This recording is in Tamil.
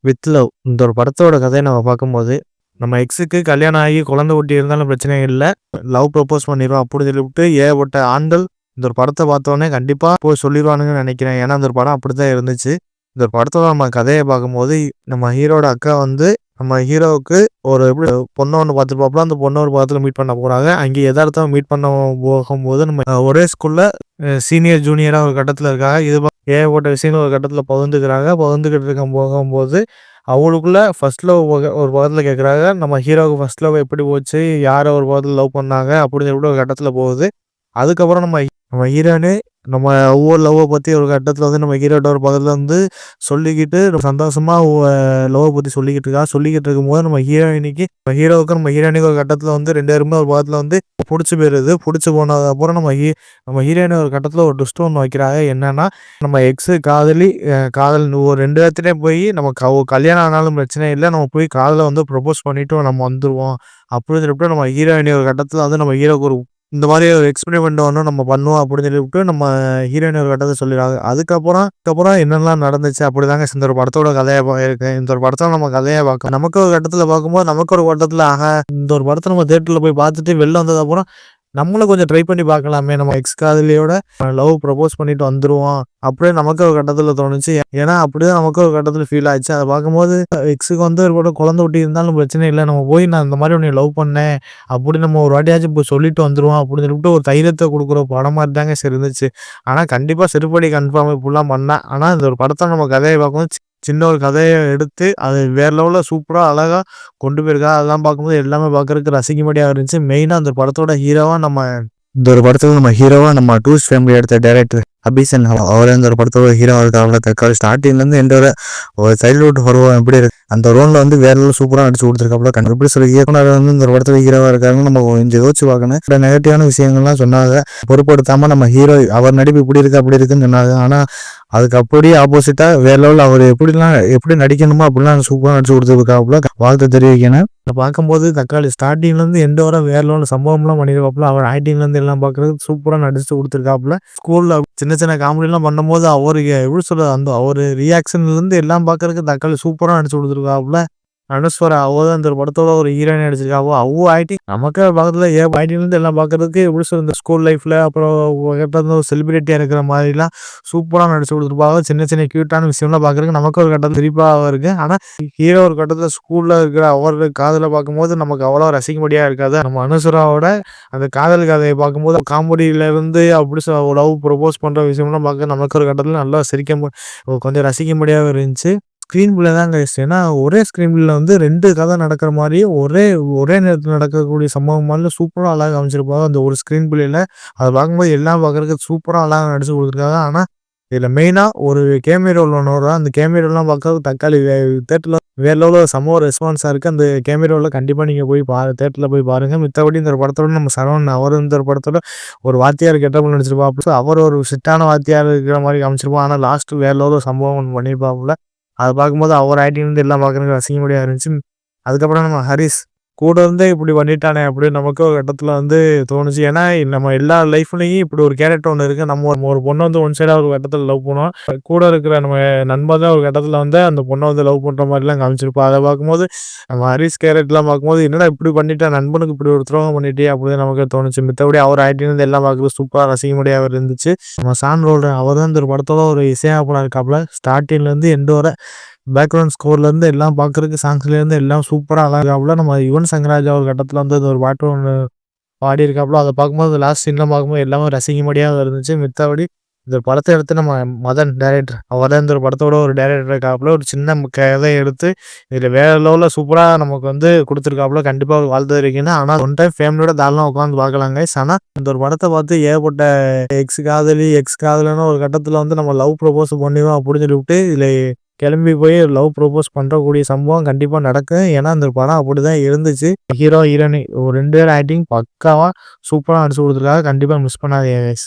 வித் லவ் இந்த ஒரு படத்தோட கதையை நம்ம பார்க்கும்போது, நம்ம எக்ஸுக்கு கல்யாணம் ஆகி குழந்தை குட்டி இருந்தாலும் பிரச்சனை இல்ல. லவ் ப்ரப்போஸ் பண்ணிருவோம் அப்படின்னு சொல்லிவிட்டு ஏகப்பட்ட ஆண்கள் இந்த ஒரு படத்த பார்த்தோனே கண்டிப்பா போய் சொல்லிருவானுங்கன்னு நெனைக்கிறேன். ஏன்னா, இந்த ஒரு படம் அப்படித்தான் இருந்துச்சு. இந்த ஒரு படத்தோட நம்ம கதைய பார்க்கும்போது, நம்ம ஹீரோட அக்கா வந்து நம்ம ஹீரோவுக்கு ஒரு எப்படி பொண்ணு ஒண்ணு பார்த்துருப்பாப்புல. அந்த பொண்ண ஒரு படத்துல மீட் பண்ண போறாங்க. அங்கே எதார்த்தமா மீட் பண்ண போகும்போது நம்ம ஒரே ஸ்கூல்ல சீனியர், ஜூனியரா ஒரு கட்டத்துல இருக்காங்க. இது ஏகப்பட்ட விஷயங்கள் ஒரு கட்டத்துல பகிர்ந்துக்கிறாங்க. பகிர்ந்துக்கிட்டு போகும்போது அவங்களுக்குள்ள ஃபர்ஸ்ட் லவ் ஒரு பக்கத்துல கேட்குறாங்க. நம்ம ஹீரோவுக்கு ஃபர்ஸ்ட் லவ் எப்படி போச்சு? யார ஒரு பக்கத்துல லவ் பண்ணாங்க? அப்படின்னு சொல்லிட்டு ஒரு கட்டத்துல போகுது. அதுக்கப்புறம் நம்ம நம்ம ஹீரோயினு நம்ம ஒவ்வொரு லவ்வ பத்தி ஒரு கட்டத்துல வந்து நம்ம ஹீரோட்ட ஒரு பக்கத்துல வந்து சொல்லிக்கிட்டு ரொம்ப சந்தோஷமா லவ்வ பத்தி சொல்லிக்கிட்டு இருக்கா. சொல்லிக்கிட்டு இருக்கும்போது நம்ம ஹீரோவுக்கும் நம்ம ஹீரோயினுக்கும் ஒரு கட்டத்துல வந்து 2 பேருமே ஒரு பக்கத்துல வந்து புடிச்சு போயிருது. புடிச்சு போனதுக்கப்புறம் நம்ம ஹீரோயின் ஒரு கட்டத்துல ஒரு ட்விஸ்ட் ஒண்ணு வைக்கிறாங்க. என்னன்னா, நம்ம எக்ஸு காதலி காதல் ஒரு 2 பேர்த்திட்டயும் போய் நம்ம கல்யாணம் ஆனாலும் பிரச்சனை இல்ல. நம்ம போய் காதல வந்து ப்ரப்போஸ் பண்ணிட்டு நம்ம வந்துருவோம். அப்படின்னு சொல்லிட்டு நம்ம ஹீரோயினி ஒரு கட்டத்துல வந்து நம்ம ஹீரோக்கு ஒரு இந்த மாரி ஒரு எக்ஸ்பெரிமெண்ட் ஒண்ணு நம்ம பண்ணுவோம் அப்படின்னு சொல்லிவிட்டு நம்ம ஹீரோயின் ஒரு கட்டத்துல சொல்லிடுறாங்க. அதுக்கப்புறம் என்னெல்லாம் நடந்துச்சு அப்படிதாங்க இந்த ஒரு படத்தோட கதையா இருக்கு. இந்த ஒரு படத்துல நம்ம கதையா பார்க்க நமக்கு ஒரு கட்டத்துல பார்க்கும்போது நமக்கு ஒரு கட்டத்துல இந்த ஒரு படத்த நம்ம தியேட்டர்ல போய் பார்த்துட்டு வெளில வந்ததுக்கப்புறம் நம்மளும் கொஞ்சம் ட்ரை பண்ணி பார்க்கலாமே. நம்ம எக்ஸ் காதலியோட லவ் ப்ரப்போஸ் பண்ணிட்டு வந்துருவோம். அப்படியே நமக்கு ஒரு கட்டத்துல தோணுச்சு. ஏன்னா, அப்படிதான் நமக்கு ஒரு கட்டத்துல ஃபீல் ஆச்சு. அத பார்க்கும்போது எக்ஸுக்கு வந்து ஒரு குழந்தை குட்டி இருந்தாலும் பிரச்சனை இல்ல. நம்ம போய் நான் இந்த மாரி உன்னைய லவ் பண்ணேன். அப்படி நம்ம ஒரு வாட்டியாச்சும் போய் சொல்லிட்டு வந்துருவோம் அப்படின்னு சொல்லிட்டு ஒரு தைரியத்த குடுக்குற படம் மாரி தாங்க இருந்துச்சு. ஆனா, கண்டிப்பா செருப்படி கன்ஃபார்ம் இப்படிலாம் பண்ணா. ஆனா, இந்த ஒரு படத்த நம்ம கதைய பார்க்கும்போது சின்ன ஒரு கதைய எடுத்து அது வேற லெவல்ல சூப்பரா அழகா கொண்டு போயிருக்காங்க. அதெல்லாம் பார்க்கும்போது எல்லாமே பார்க்கறதுக்கு ரசிக்கும்படியா இருந்துச்சு. மெயினா அந்த படத்தோட ஹீரோவா இந்த ஒரு படத்துல நம்ம ஹீரோவா நம்ம டூஸ் ஃபேமிலி எடுத்த டைரக்டர் அபிஷன் அவர் இந்த ஒரு படத்தோட ஹீரோவா இருக்காங்க. தக்காளி ஸ்டார்டிங்ல இருந்து எந்த ஒரு சைல்ட்ஹுட் ஹீரோவா எப்படி இருக்கு அந்த ரோல்ல வந்து வேற லெவல் சூப்பரா நடிச்சு கொடுத்துருக்காப்புல. எப்படி சொல்லி இயக்குனர் வந்து இந்த ஒரு படத்துல ஹீரோவா இருக்காருன்னு நம்ம கொஞ்சம் யோசிச்சு பார்க்கணும். நெகட்டிவான விஷயங்கள்லாம் சொன்னாங்க. பொருட்படுத்தாம நம்ம ஹீரோ அவர் நடிப்பு இப்படி இருக்கு அப்படி இருக்குன்னு சொன்னாங்க. ஆனா அதுக்கு அப்படியே ஆப்போசிட்டா வேற லெவல் அவர் எப்படி நடிக்கணுமோ அப்படிலாம் சூப்பரா நடிச்சு கொடுத்துருக்காப்புல. வாழ்த்து தெரிவிக்கணும். பார்க்கும்போது தக்காளி ஸ்டார்டிங்ல இருந்து எந்த வர வேற லெவல் சம்பவம்லாம் பண்ணியிருக்காப்புல. அவர் ஆக்டிங்ல இருந்து எல்லாம் பார்க்கறது சூப்பரா நடிச்சு கொடுத்துருக்காப்புல. ஸ்கூல்ல சின்ன சின்ன காமெடிலாம் பண்ணும்போது அவருக்கு எப்படி சொல்றது அந்த அவரு ரியாக்ஷன்ல இருந்து எல்லாம் பார்க்கறதுக்கு தக்காளி சூப்பரா நடிச்சு கொடுத்துருக்காப்புல. அனுஸ்வரா அவ தான் இந்த படத்தோட ஒரு ஹீரோயின் நடிச்சிருக்காவோ. ஆக்டிங் நமக்கு பக்கத்துல ஆக்டிங்ல இருந்து எல்லாம் பார்க்கறதுக்கு எப்படி சொல்றது இந்த ஸ்கூல் லைஃப்ல அப்புறம் ஒரு செலிபிரிட்டியா இருக்கிற மாதிரிலாம் சூப்பரா நடிச்சு கொடுத்துருப்பாங்க. சின்ன சின்ன கியூட்டான விஷயம்லாம் பார்க்கறதுக்கு நமக்கு ஒரு கட்டத்துல சிரிப்பாக இருக்கு. ஆனா ஹீரோ ஒரு கட்டத்துல ஸ்கூல்ல இருக்கிற அவரோட காதலை பார்க்கும்போது நமக்கு அவ்வளோ ரசிக்கும்படியா இருக்காது. நம்ம அனுஸ்வராவோட அந்த காதல் கதையை பார்க்கும்போது காமெடியில இருந்து அப்படி லவ் ப்ரப்போஸ் பண்ற விஷயம்லாம் பார்க்க நமக்கு ஒரு கட்டத்துல நல்லா கொஞ்சம் ரசிக்கும்படியாக இருந்துச்சு. ஸ்க்ரீன் பிளே தாங்க ஏன்னா ஒரே ஸ்க்ரீன் பிளேல வந்து 2 கதை நடக்கிற மாரியே ஒரே நேரத்துல நடக்கக்கூடிய சம்பவம் மாதிரி சூப்பரா அழகா காமிச்சிருப்பாங்க. அந்த ஒரு ஸ்க்ரீன் பிளேல அத பார்க்கும்போது எல்லாம் பார்க்கறதுக்கு சூப்பரா அழகா நடிச்சு கொடுத்துருக்காங்க. ஆனா இதுல மெயினா ஒரு கேமியோ ரோல் ஒண்ணு வரும். அந்த கேமியோ ரோல்லாம் பார்க்கறதுக்கு தக்காளி தியேட்டர்ல வேற லெவல்ல செம ஒரு ரெஸ்பான்ஸா இருக்கு. அந்த கேமியோ ரோல கண்டிப்பா நீங்க போய் தியேட்டர்ல போய் பாருங்க. மித்தபடி இந்த ஒரு படத்தோட நம்ம சரவணன் அவர் இந்த ஒரு படத்தோட ஒரு வாத்தியார் கெட்டப்ல நடிச்சிருப்பாப்புல. அவர் ஒரு ஸ்ட்ரிக்ட்டான வாத்தியார் இருக்கிற மாரி காமிச்சிருப்போம். ஆனா லாஸ்ட் வேற லெவல்ல சம்பவம் ஒண்ணு பண்ணியிருப்பாப்புல. அத பார்க்கும்போது அவர் ஆக்டிங் வந்து எல்லாம் பார்க்கறதுக்கு ரசிக்கும்படியா இருந்துச்சு. அதுக்கப்புறம் நம்ம ஹரிஷ் கூட இருந்தே இப்படி பண்ணிட்டானே அப்படின்னு நமக்கு ஒரு கட்டத்துல வந்து தோணுச்சு. ஏன்னா நம்ம எல்லா லைஃப்லயும் இப்படி ஒரு கேரக்டர் ஒண்ணு இருக்கு. நம்ம ஒரு பொண்ண வந்து ஒன் சைடா ஒரு கட்டத்துல லவ் பண்ணுவோம். கூட இருக்கிற நம்ம நண்பன் தான் ஒரு கட்டத்துல வந்து அந்த பொண்ண வந்து லவ் பண்ற மாதிரிலாம் காமிச்சிருப்போம். அத பார்க்கும்போது நம்ம ஹரிஷ் கேரக்டர்லாம் பார்க்கும்போது என்னடா இப்படி பண்ணிட்டா நண்பனுக்கு இப்படி ஒரு துரோகம் பண்ணிட்டே அப்படின்னு நமக்கு தோணுச்சு. மித்தபடி அவர் ஆக்டிங் வந்து எல்லாம் பார்க்கறது சூப்பரா ரசிக்கும்படியா இருந்துச்சு. நம்ம சான் ரோல்டன் அவர் தான் இந்த ஒரு படத்தோட ஒரு இசையமைப்பாளரா இருக்காப்புல. ஸ்டார்டிங்ல இருந்து எண்ட் வர பேக்ரவுண்ட் ஸ்கோர்ல இருந்து எல்லாம் பார்க்கறதுக்கு சாங்ஸ்ல இருந்து எல்லாம் சூப்பரா அழகாப்புல. நம்ம யுவன் சங்கர் ராஜா ஒரு கட்டத்துல வந்து ஒரு பாட்டு ஒண்ணு பாடியிருக்காப்புல. அத பார்க்கும்போது லாஸ்ட் சீன்லாம் பார்க்கும்போது எல்லாமே ரசிக்கும்படியா இருந்துச்சு. மித்தபடி இந்த படத்த எடுத்து நம்ம மதன் டைரக்டர் அவர் தான் இந்த ஒரு படத்தோட ஒரு டைரக்டர் இருக்காப்புல. ஒரு சின்ன கதைய எடுத்து இதுல வேற லெவல்ல சூப்பரா நமக்கு வந்து குடுத்துருக்காப்புல. கண்டிப்பா ஒரு வாழ்த்து தெரிவிக்கணும். ஆனா ஒன் டைம் ஃபேமிலியோட தாராளமா உட்காந்து பார்க்கலாங்க. ஆனா இந்த ஒரு படத்த பார்த்து ஏகப்பட்ட எக்ஸ் காதலின்னு ஒரு கட்டத்துல வந்து நம்ம லவ் ப்ரப்போஸ் பண்ணிருவோம் அப்படின்னு சொல்லிவிட்டு இதுல கிளம்பி போய் லவ் ப்ரப்போஸ் பண்றக்கூடிய சம்பவம் கண்டிப்பா நடக்கும். ஏன்னா இந்த படம் அப்படிதான் இருந்துச்சு. ஹீரோ, ஹீரோயினி ஒரு 2 பேர் ஆக்டிங் பக்காவா சூப்பரா நடிச்சு கொடுத்துருக்காங்க. கண்டிப்பா மிஸ் பண்ணாதீங்க கைஸ்.